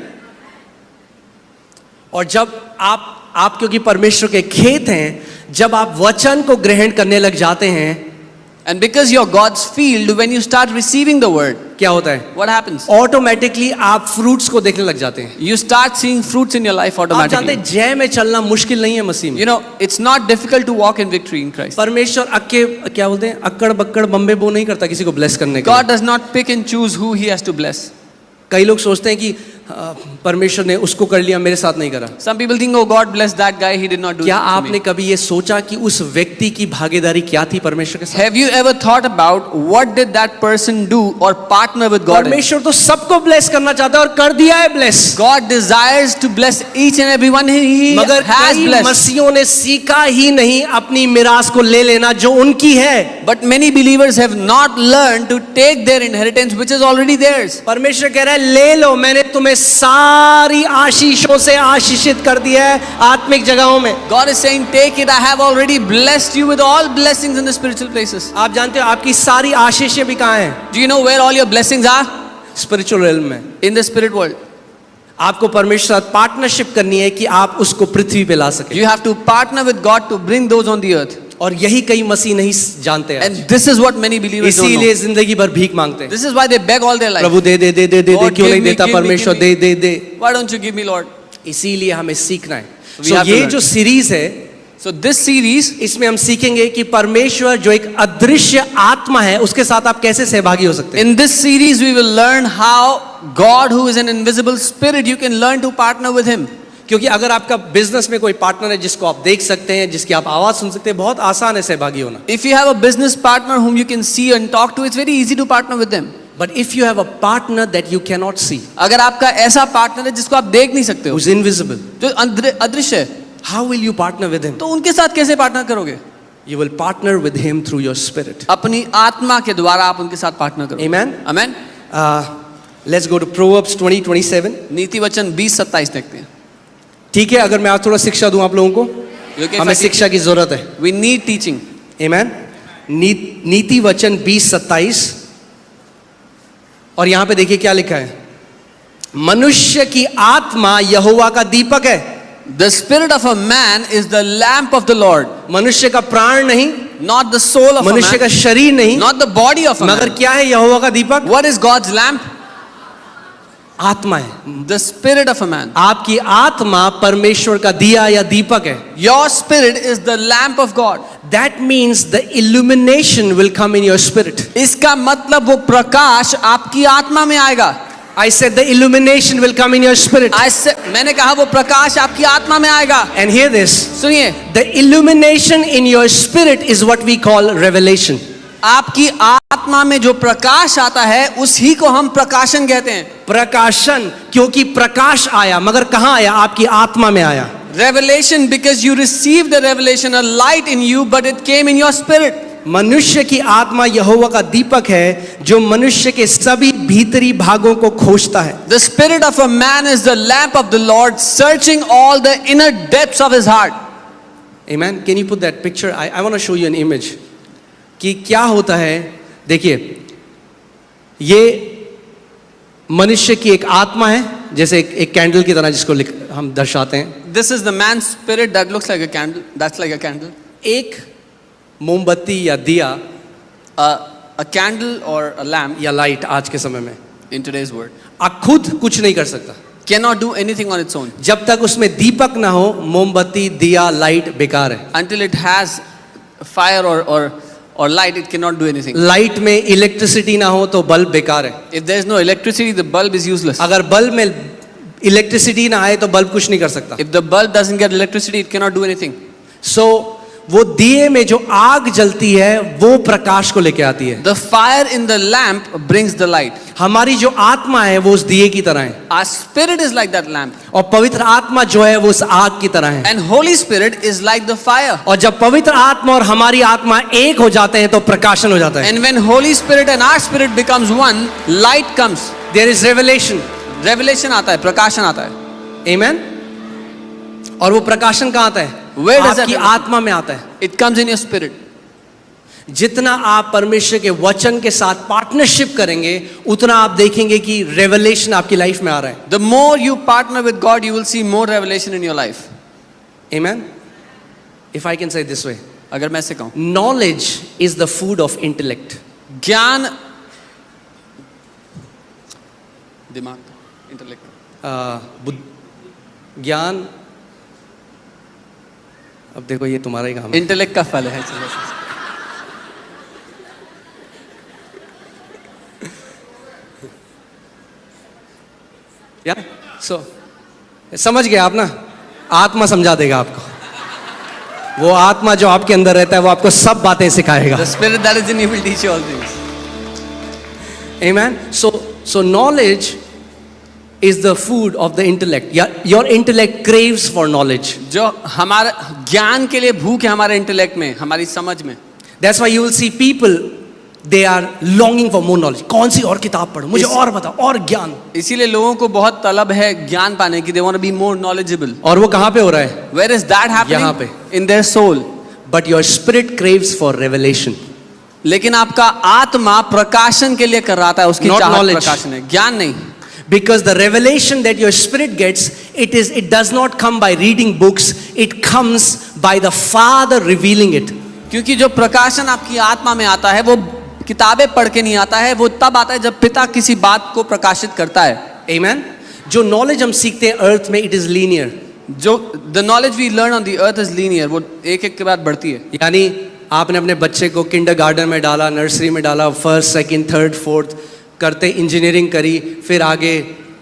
और जब आप क्योंकि परमेश्वर के खेत हैं, जब आप वचन को ग्रहण करने लग जाते हैं, And because you're God's field, when you start receiving the word, क्या होता है? what happens? ऑटोमेटिकली आप फ्रूट्स को देखने लग जाते हैं। You start seeing fruits in your life आप जानते automatically. हैं जय में चलना मुश्किल नहीं है मसीह में। You know, it's not difficult to walk in victory in Christ. परमेश्वर क्या बोलते हैं, अक्कड़ बक्कड़ बम्बे बो नहीं करता किसी को ब्लेस करने के God लिए। does not pick and choose who he has to bless. कई लोग सोचते हैं कि परमेश्वर ने उसको कर लिया, मेरे साथ नहीं करा। Some people think, oh, God bless that guy, he did not do क्या it to आपने me. कभी ये सोचा कि उस व्यक्ति की भागीदारी क्या थी परमेश्वर के साथ? Have you ever thought about what did that person do or partner with God in? परमेश्वर तो सबको ब्लेस करना चाहता है और कर दिया है bless, God desires to bless each and everyone he मगर has कई blessed. मसीहों ने सीखा ही नहीं अपनी मिरास को ले लेना जो उनकी है। But many believers have not learned to take their inheritance which is already theirs. परमेश्वर कह रहा है ले लो, मैंने तुम्हें सारी आशीषों से आशीषित कर दिया है आत्मिक जगहों में। God is saying, take it, I have already blessed you with all blessings in the spiritual places. आप जानते हो आपकी सारी आशीषें भी कहाँ हैं? Do you know where all your blessings are? Spiritual realm में। In the spirit world. आपको परमेश्वर साथ पार्टनरशिप करनी है कि आप उसको पृथ्वी पे ला सके, You have to partner with God to bring those on the earth. और यही कई मसीह नहीं जानते हैं। And this is what many believers don't इसीलिए know. जिंदगी भर भीख मांगते हैं, This is why they beg all their life. Prabhu they they they they they they, Lord, क्यों give नहीं me, देता give me, परमेश्वर, give they me. They they. Why don't you give me, Lord? इसीलिए हमें सीखना है। We So have to ये learn. जो सीरीज है So this series, इसमें हम सीखेंगे कि परमेश्वर जो एक अदृश्य आत्मा है उसके साथ आप कैसे सहभागी हो सकते हैं। in this series we will learn how God who is an invisible spirit, you can learn to partner with him. क्योंकि अगर आपका बिजनेस में कोई पार्टनर है जिसको आप देख सकते हैं, जिसकी आप आवाज सुन सकते हैं, बहुत आसान है सहभागी होना। If you have a business partner whom you can see and talk to, it's very easy to partner with them. But if you have a partner that you cannot see, अगर आपका ऐसा पार्टनर है जिसको आप देख नहीं सकते हो, who's invisible, जो अदृश्य है, how will you partner with him? तो उनके साथ कैसे पार्टनर करोगे? You will partner with him through your spirit. अपनी आत्मा के द्वारा आप उनके साथ पार्टनर करोगे। Amen. Amen. Let's go to Proverbs 20:27. नीति वचन 20:27 देखते हैं। ठीक है, अगर मैं आज थोड़ा शिक्षा दूं आप लोगों को, Okay, हमें शिक्षा की जरूरत है। We need teaching. Amen. नीति वचन 20:27, और यहां पे देखिए क्या लिखा है, मनुष्य की आत्मा यहोवा का दीपक है। The spirit of a man is the lamp of the Lord. मनुष्य का प्राण नहीं, Not the soul of a मनुष्य का man, शरीर नहीं, not the body of a मगर man. क्या है यहोवा का दीपक? What is God's lamp? आत्मा है। The spirit of a man. आपकी आत्मा परमेश्वर का दिया या दीपक है। Your spirit is the lamp of God. That means the illumination will come in your spirit. इसका मतलब वो प्रकाश आपकी आत्मा में आएगा। I said the illumination will come in your spirit. मैंने कहा वो प्रकाश आपकी आत्मा में आएगा। And hear this. सुनिए, The illumination in your spirit is what we call revelation. आपकी आत्मा में जो प्रकाश आता है उसी को हम प्रकाशन कहते हैं। प्रकाशन, क्योंकि प्रकाश आया, मगर कहां आया? आपकी आत्मा में आया। Revelation, because you received the revelation, a light in you, but it came in your spirit. मनुष्य की आत्मा यहोवा का दीपक है जो मनुष्य के सभी भीतरी भागों को खोजता है। The spirit of a man is the lamp of the Lord, searching all the inner depths of his heart. Amen. Can you put that picture? I want to show you an image. कि क्या होता है, देखिए, ये मनुष्य की एक आत्मा है, जैसे एक कैंडल की तरह जिसको हम दर्शाते हैं। This is the man's spirit that looks like a candle. That's like a candle. एक मोमबत्ती या दिया, A candle or a lamp या लाइट आज के समय में in today's world खुद कुछ नहीं कर सकता। cannot do anything on its own. जब तक उसमें दीपक ना हो, मोमबत्ती, दिया, लाइट बेकार है। Until it has fire or light, it cannot do anything. Light में इलेक्ट्रिसिटी ना हो तो बल्ब बेकार है। If there is no electricity, the bulb is useless. अगर बल्ब में इलेक्ट्रिसिटी ना आए तो बल्ब कुछ नहीं कर सकता। If the bulb doesn't get electricity, it cannot do anything. So वो दिए में जो आग जलती है वो प्रकाश को लेके आती है। The fire in the lamp brings the light. हमारी जो आत्मा है वो उस दिए की तरह है, Our spirit is like that lamp. और पवित्र आत्मा जो है वो उस आग की तरह है। And Holy Spirit is like the fire. और जब पवित्र आत्मा और हमारी आत्मा एक हो जाते हैं तो प्रकाशन हो जाता है। And when Holy Spirit and our spirit becomes one, light comes. There is revelation. Revelation आता है, प्रकाशन आता है. Amen. और वो प्रकाशन कहाँ आता है? Where does आपकी that- आत्मा में आता है। It comes in your spirit. जितना आप परमेश्वर के वचन के साथ पार्टनरशिप करेंगे उतना आप देखेंगे कि रेवलेशन आपकी लाइफ में आ रहा है। The more you partner with God, you will see more revelation in your life. Amen. If I can say it this way, अगर मैं ऐसे कहूँ, knowledge is the food of intellect. ज्ञान दिमाग, इंटेलेक्ट, ज्ञान, अब देखो ये तुम्हारा ही काम है। इंटेलेक्ट का फल है। या सो समझ गए आप ना, आत्मा समझा देगा आपको। वो आत्मा जो आपके अंदर रहता है वो आपको सब बातें सिखाएगा। The spirit that is in you will teach you all things. Amen. So knowledge is the food of the intellect. Your intellect craves for knowledge. जो हमारे ज्ञान के लिए भूख है हमारे इंटेलेक्ट में, हमारी समझ में। That's why you will see people, they are longing for more knowledge. कौन सी और किताब पढ़ूं, मुझे और बताओ, और ज्ञान। इसीलिए लोगों को बहुत तलब है ज्ञान पाने की। They want to be more knowledgeable. और वो कहाँ पे हो रहा है? Where is that happening? यहाँ पे। In their soul. But your spirit craves for revelation. लेकिन आपका आत्मा प्रकाशन के लिए कर रहा था, उसकी Not चाहत knowledge. प्रकाशन है, ज्ञान नहीं। Because the revelation that your spirit gets, it does not come by reading books, it comes by the Father revealing it. क्योंकि जो प्रकाशन आपकी आत्मा में आता है वो किताबें पढ़ के नहीं आता है, वो तब आता है जब पिता किसी बात को प्रकाशित करता है। Amen. जो knowledge हम सीखते हैं अर्थ में, it is linear. जो the knowledge we learn on the earth is linear, वो एक एक के बाद बढ़ती है। यानी आपने अपने बच्चे को किंडरगार्टन में डाला, नर्सरी में डाला, फर्स्ट सेकंड थर्ड फोर्थ करते इंजीनियरिंग करी, फिर आगे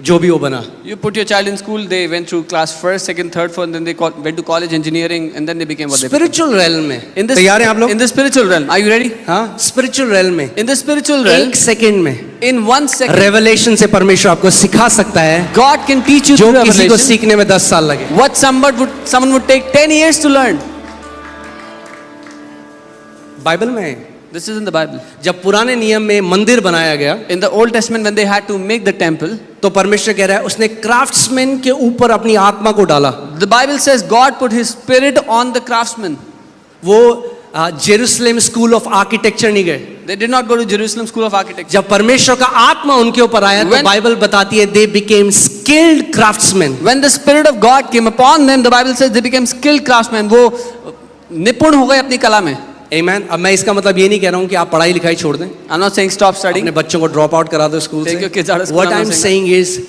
जो भी वो बना। You put your child in school, they went through class first, second, third, fourth, and then they went to college, engineering, and then they became what they became. Spiritual realm में In this, तैयार हैं आप लोग? in the spiritual realm, are you ready? हाँ, spiritual realm में In the spiritual realm, एक second में in 1 second, revelation से परमेश्वर आपको सिखा सकता है God can teach you जो through किसी को revelation सीखने में 10 साल लगे। what someone would take 10 years to learn. Bible में है। This is in the Bible. जब पुराने नियम में मंदिर बनाया गया In the Old Testament, when they had to make the temple, तो परमेश्वर कह रहा है उसने क्राफ्ट्समैन के ऊपर अपनी आत्मा को डाला। the Bible says God put His Spirit on the craftsman. वो जेरूसलेम स्कूल ऑफ आर्किटेक्चर नहीं गए। They did not go to Jerusalem School of Architecture. जब परमेश्वर का आत्मा उनके ऊपर आया तो When- बाइबल बताती है they became skilled craftsman. When the Spirit of God came upon them, the Bible says they became skilled craftsmen. वो निपुण हो गए अपनी कला में। आमेन। अब मैं इसका मतलब ये नहीं कह रहा हूँ कि आप पढ़ाई लिखाई छोड़ दें, I'm not saying stop studying. अपने बच्चों को ड्रॉप आउट करा दो school Take your kids out of से। school, what I I'm am not saying is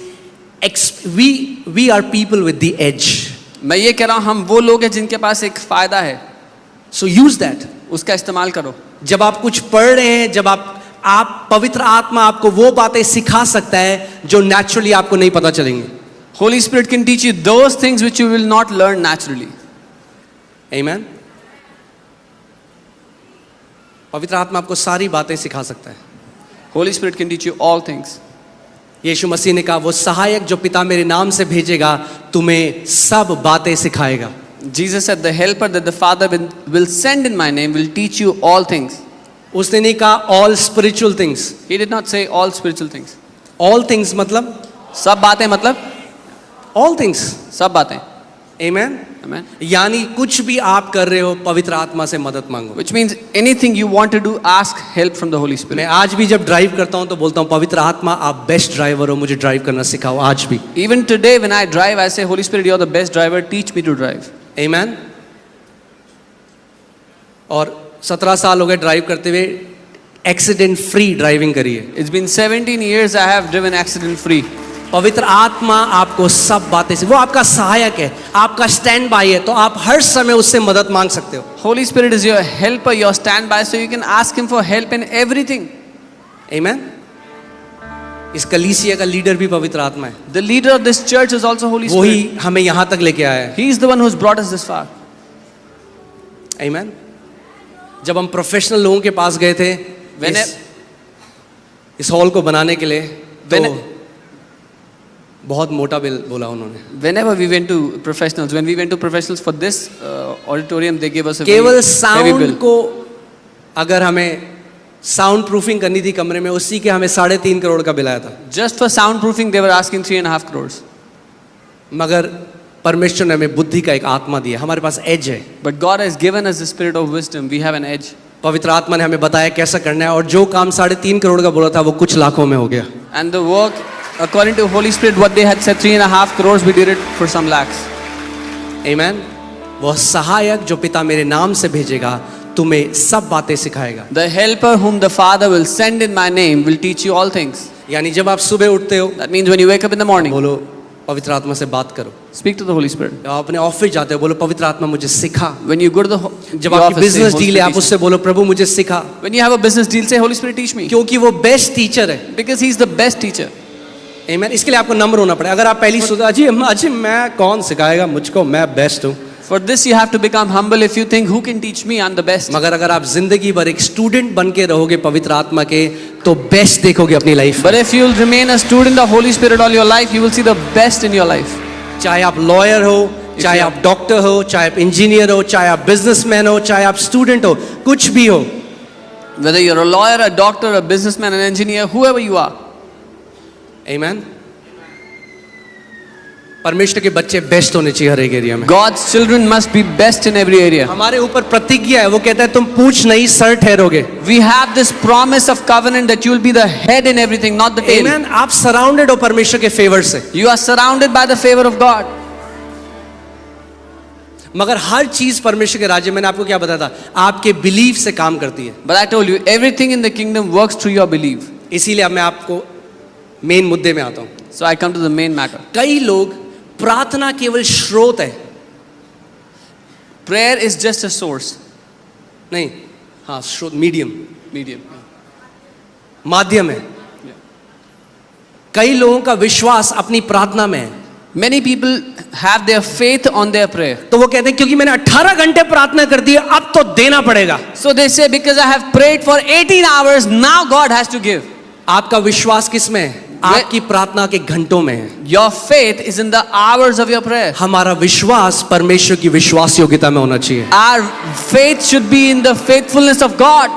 we are people with the age, मैं ये कह रहा हूँ हम वो लोग हैं जिनके पास एक फायदा है, सो यूज दैट। उसका इस्तेमाल करो। जब आप कुछ पढ़ रहे हैं, जब आप पवित्र आत्मा आपको वो बातें सिखा सकता है जो नेचुरली आपको नहीं पता चलेंगे। Holy Spirit can teach you those things which you will not learn naturally. आमेन। पवित्र आत्मा आपको सारी बातें सिखा सकता है। Holy Spirit can teach you all things. यीशु मसीह ने कहा वो सहायक जो पिता मेरे नाम से भेजेगा तुम्हें सब बातें सिखाएगा। Jesus said, the helper that the Father will send in my name will teach you all things. उसने नहीं कहा all spiritual things. He did not say all spiritual things. All things मतलब सब बातें मतलब ऑल थिंग्स। सब बातें। आमेन। Amen. यानी कुछ भी आप कर रहे हो पवित्र आत्मा से मदद मांगो। Which means anything you want to do, ask help from the Holy मैं Spirit. आज भी जब ड्राइव करता हूं तो बोलता हूं पवित्र आत्मा आप बेस्ट ड्राइवर हो, मुझे ड्राइव करना सिखाओ आज भी। Even today when I drive, I say, Holy Spirit, you're the best driver, teach me to drive. आमेन। और 17 साल हो गए ड्राइव करते हुए, एक्सीडेंट फ्री ड्राइविंग करिए। It's been 17 years I have driven accident free. पवित्र आत्मा आपको सब बातें से, वो आपका सहायक है, आपका स्टैंड बाय है, तो आप हर समय उससे मदद मांग सकते हो। Holy Spirit is your helper, your standby, so you can ask Him for help in everything. आमेन। इस कलीसिया का लीडर भी पवित्र आत्मा है, The leader of this church is also Holy Spirit. वही हमें यहाँ तक लेके आया है। He is the one who's brought us this far. आमेन। जब हम प्रोफेशनल लोगों के पास गए थे इस हॉल को बनाने के लिए, तो बहुत मोटा बिल बोला उन्होंने। Whenever we went to professionals, when we went to professionals for this auditorium, they gave us a केवल very heavy साउंड bill. को अगर हमें साउंड प्रूफिंग करनी थी कमरे में, उसी के हमें 3.5 करोड़ का बिल आया था। Just for soundproofing, they were asking 3.5 crores. मगर परमेश्वर ने हमें बुद्धि का एक आत्मा दिया, हमारे पास एज है। But God has given us the spirit of wisdom. We have an edge. पवित्र आत्मा ने हमें बताया कैसा करना है, और जो काम 3.5 करोड़ का बोला था वो कुछ लाखों में हो गया। And the work, according to Holy Spirit, what they had said 3.5 crores, we did it for some lakhs. आमेन। वह सहायक जो पिता मेरे नाम से भेजेगा तुम्हें सब बातें सिखाएगा। The helper whom the Father will send in my name will teach you all things. यानी जब आप सुबह उठते हो, That means when you wake up in the morning, बोलो पवित्र आत्मा से बात करो। speak to the Holy Spirit. जब आप अपने ऑफिस जाते हो, बोलो पवित्र आत्मा मुझे सिखा। When you go to the जब your आपकी office, say, business Holy deal है, Spirit, आप teach उससे बोलो प्रभु मुझे सिखा, me. When you have a business deal, say, Holy Spirit, teach me. क्योंकि वो बेस्ट टीचर है। Because He's the best teacher. Amen. इसके लिए आपको नम्र होना पड़ेगा। अगर आप पहली सोचा अजी मैं कौन सिखाएगा मुझको, मैं बेस्ट हूँ। For this you have to become humble. If you think who can teach me, I'm the best. मगर अगर आप जिंदगी भर एक स्टूडेंट बन के रहोगे पवित्र आत्मा के, तो बेस्ट देखोगे अपनी life. But if you'll remain a student of Holy Spirit all your life, you will see the best in your life. चाहे आप लॉयर हो, चाहे आप डॉक्टर हो, चाहे आप इंजीनियर हो, चाहे आप बिजनेसमैन हो, चाहे आप स्टूडेंट हो, कुछ भी हो। Whether you're a lawyer, a doctor, a businessman, an engineer, whoever you are. Amen. परमेश्वर के बच्चे बेस्ट होने चाहिए हर एक एरिया में। God's children must be best in every area. हमारे ऊपर प्रतिज्ञा है, वो कहता है तुम पूछ नहीं sir ठहरोगे। We have this promise of covenant that you will be the head in everything, not the tail. Amen. आप सराउंडेड हो परमेश्वर के फेवर से। You are surrounded by the favor of God. मगर हर चीज परमेश्वर के राज्य, मैंने आपको क्या बताया था, आपके बिलीफ से काम करती है। But I told you, everything in the kingdom works through your belief. इसीलिए अब मैं आपको मेन मुद्दे में आता हूं। So I come to the main matter. कई लोग प्रार्थना केवल स्रोत है, Prayer is just a source. नहीं, हाँ स्रोत, मीडियम, Medium. माध्यम है। कई लोगों का विश्वास अपनी प्रार्थना में है, Many people have their faith on their prayer. तो वो कहते हैं क्योंकि मैंने 18 घंटे प्रार्थना कर दी है, अब तो देना पड़ेगा। So they say, because I have prayed for 18 hours, now God has to give. आपका विश्वास किस में है? आपकी प्रार्थना के घंटों में है। Your faith is in the hours of your prayer. हमारा विश्वास परमेश्वर की विश्वास योग्यता में होना चाहिए। Our faith should be in the faithfulness of God.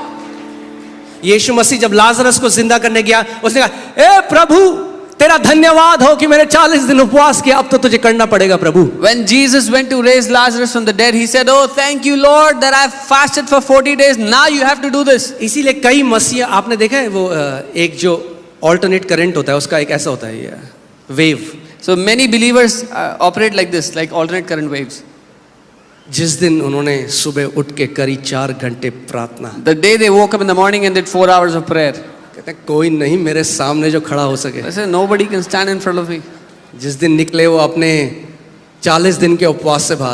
यीशु मसीह जब लाजरस को जिंदा करने गया, उसने कहा ए प्रभु तेरा धन्यवाद हो कि मैंने 40 दिन उपवास किया, अब तो तुझे करना पड़ेगा प्रभु। When Jesus went to raise Lazarus from the dead, he said, "Oh, thank you, Lord, that I've fasted for 40 days. Now you have to do this." इसीलिए कई मसीह, आपने देखा है वो एक जो ऑल्टरनेट करंट होता है, उसका एक ऐसा होता है ये wave. So many believers operate like this, like alternate current waves. जिस दिन उन्होंने सुबह उठ के करी 4 घंटे प्रार्थना, The day they woke up in the morning and did 4 hours of prayer, कहते हैं कोई नहीं मेरे सामने जो खड़ा हो सके। I said, nobody can stand in front of me. जिस दिन निकले वो अपने 40 दिन के उपवास से बाहर,